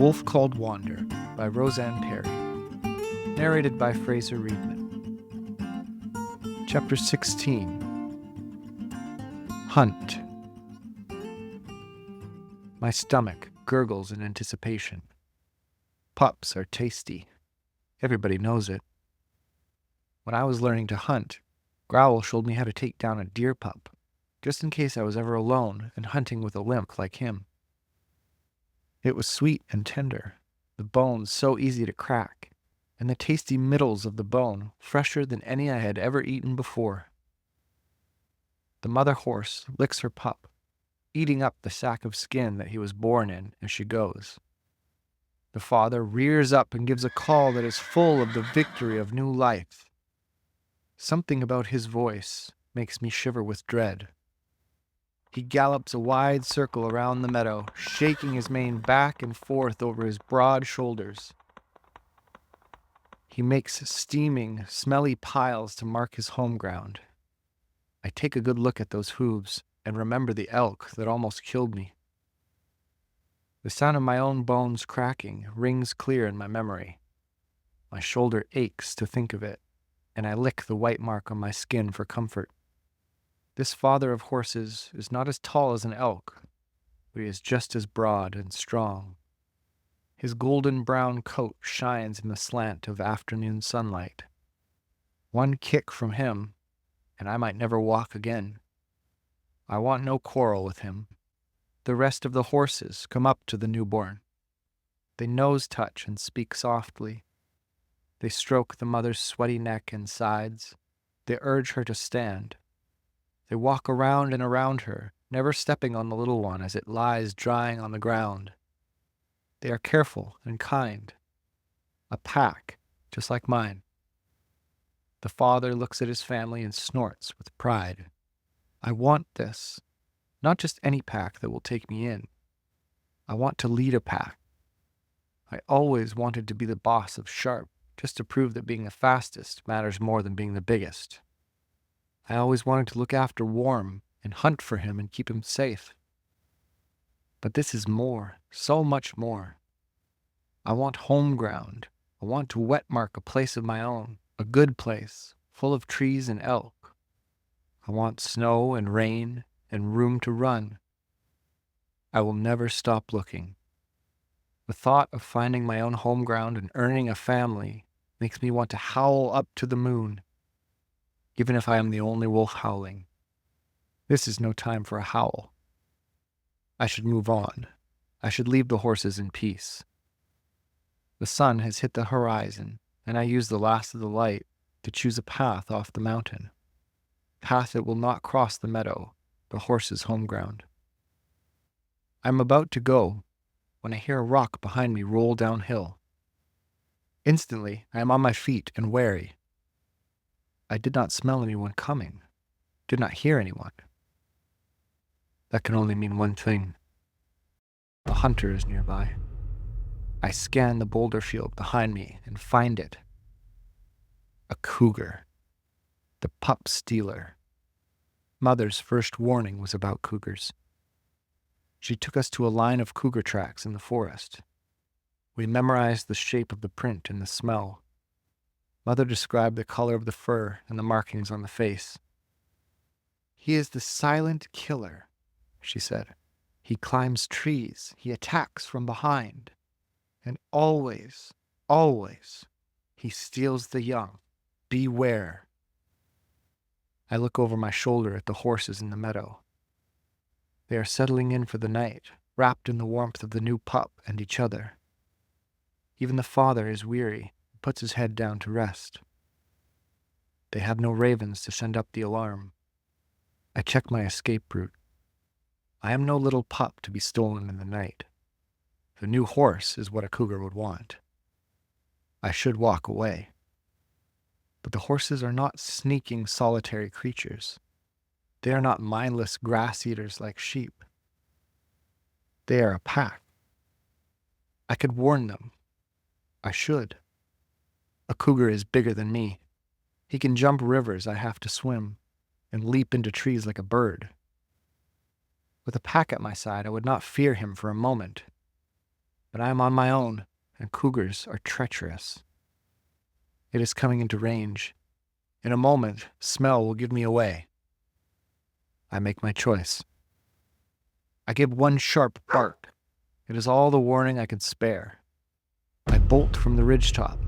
Wolf Called Wander by Rosanne Parry. Narrated by Fraser Readman. Chapter 16. Hunt. My stomach gurgles in anticipation. Pups are tasty. Everybody knows it. When I was learning to hunt, Growl showed me how to take down a deer pup, just in case I was ever alone and hunting with a limp like him. It was sweet and tender, the bones so easy to crack, and the tasty middles of the bone fresher than any I had ever eaten before. The mother horse licks her pup, eating up the sack of skin that he was born in as she goes. The father rears up and gives a call that is full of the victory of new life. Something about his voice makes me shiver with dread. He gallops a wide circle around the meadow, shaking his mane back and forth over his broad shoulders. He makes steaming, smelly piles to mark his home ground. I take a good look at those hooves and remember the elk that almost killed me. The sound of my own bones cracking rings clear in my memory. My shoulder aches to think of it, and I lick the white mark on my skin for comfort. This father of horses is not as tall as an elk, but he is just as broad and strong. His golden brown coat shines in the slant of afternoon sunlight. One kick from him, and I might never walk again. I want no quarrel with him. The rest of the horses come up to the newborn. They nose touch and speak softly. They stroke the mother's sweaty neck and sides. They urge her to stand. They walk around and around her, never stepping on the little one as it lies drying on the ground. They are careful and kind. A pack, just like mine. The father looks at his family and snorts with pride. I want this. Not just any pack that will take me in. I want to lead a pack. I always wanted to be the boss of Sharp, just to prove that being the fastest matters more than being the biggest. I always wanted to look after Warm and hunt for him and keep him safe. But this is more, so much more. I want home ground. I want to wet mark a place of my own, a good place, full of trees and elk. I want snow and rain and room to run. I will never stop looking. The thought of finding my own home ground and earning a family makes me want to howl up to the moon, even if I am the only wolf howling. This is no time for a howl. I should move on. I should leave the horses in peace. The sun has hit the horizon, and I use the last of the light to choose a path off the mountain. Path that will not cross the meadow, the horses' home ground. I am about to go when I hear a rock behind me roll downhill. Instantly, I am on my feet and wary. I did not smell anyone coming, did not hear anyone. That can only mean one thing. A hunter is nearby. I scan the boulder field behind me and find it. A cougar. The pup stealer. Mother's first warning was about cougars. She took us to a line of cougar tracks in the forest. We memorized the shape of the print and the smell. Mother described the color of the fur and the markings on the face. He is the silent killer, she said. He climbs trees. He attacks from behind. And always, always, he steals the young. Beware. I look over my shoulder at the horses in the meadow. They are settling in for the night, wrapped in the warmth of the new pup and each other. Even the father is weary and puts his head down to rest. They have no ravens to send up the alarm. I check my escape route. I am no little pup to be stolen in the night. The new horse is what a cougar would want. I should walk away. But the horses are not sneaking, solitary creatures. They are not mindless grass eaters like sheep. They are a pack. I could warn them. I should. A cougar is bigger than me. He can jump rivers I have to swim and leap into trees like a bird. With a pack at my side, I would not fear him for a moment. but I am on my own, and cougars are treacherous. It is coming into range. In a moment, smell will give me away. I make my choice. I give one sharp bark. It is all the warning I can spare. I bolt from the ridgetop.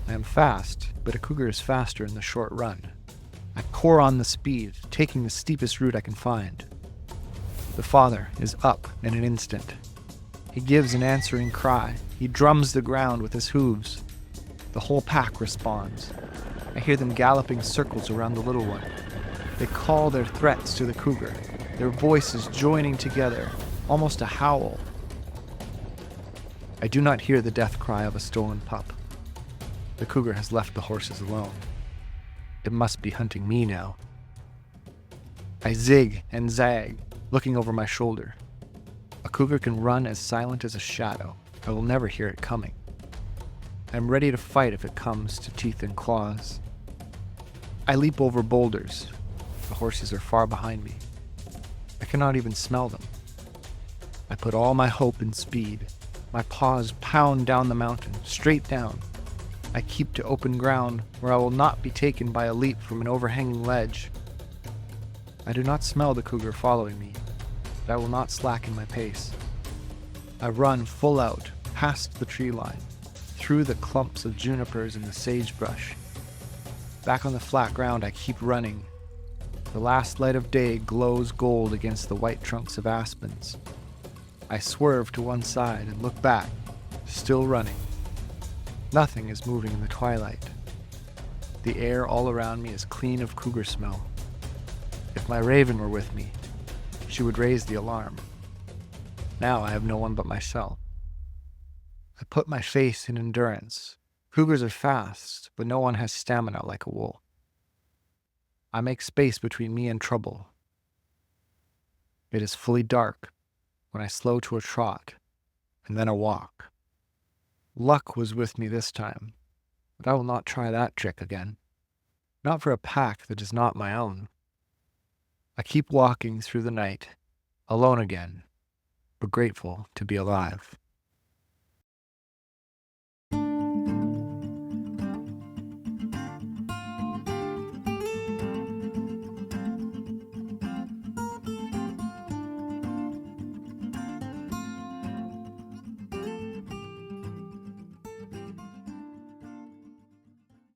I am fast, but a cougar is faster in the short run. I pour on the speed, taking the steepest route I can find. The father is up in an instant. He gives an answering cry. He drums the ground with his hooves. The whole pack responds. I hear them galloping circles around the little one. They call their threats to the cougar, their voices joining together, almost a howl. I do not hear the death cry of a stolen pup. The cougar has left the horses alone. It must be hunting me now. I zig and zag, looking over my shoulder. A cougar can run as silent as a shadow. I will never hear it coming. I am ready to fight if it comes to teeth and claws. I leap over boulders. The horses are far behind me. I cannot even smell them. I put all my hope in speed. My paws pound down the mountain, straight down. I keep to open ground where I will not be taken by a leap from an overhanging ledge. I do not smell the cougar following me, but I will not slacken my pace. I run full out, past the tree line, through the clumps of junipers and the sagebrush. Back on the flat ground, I keep running. The last light of day glows gold against the white trunks of aspens. I swerve to one side and look back, still running. Nothing is moving in the twilight. The air all around me is clean of cougar smell. If my raven were with me, she would raise the alarm. Now I have no one but myself. I put my faith in endurance. Cougars are fast, but no one has stamina like a wolf. I make space between me and trouble. It is fully dark when I slow to a trot and then a walk. Luck was with me this time, but I will not try that trick again. Not for a pack that is not my own. I keep walking through the night, alone again, but grateful to be alive.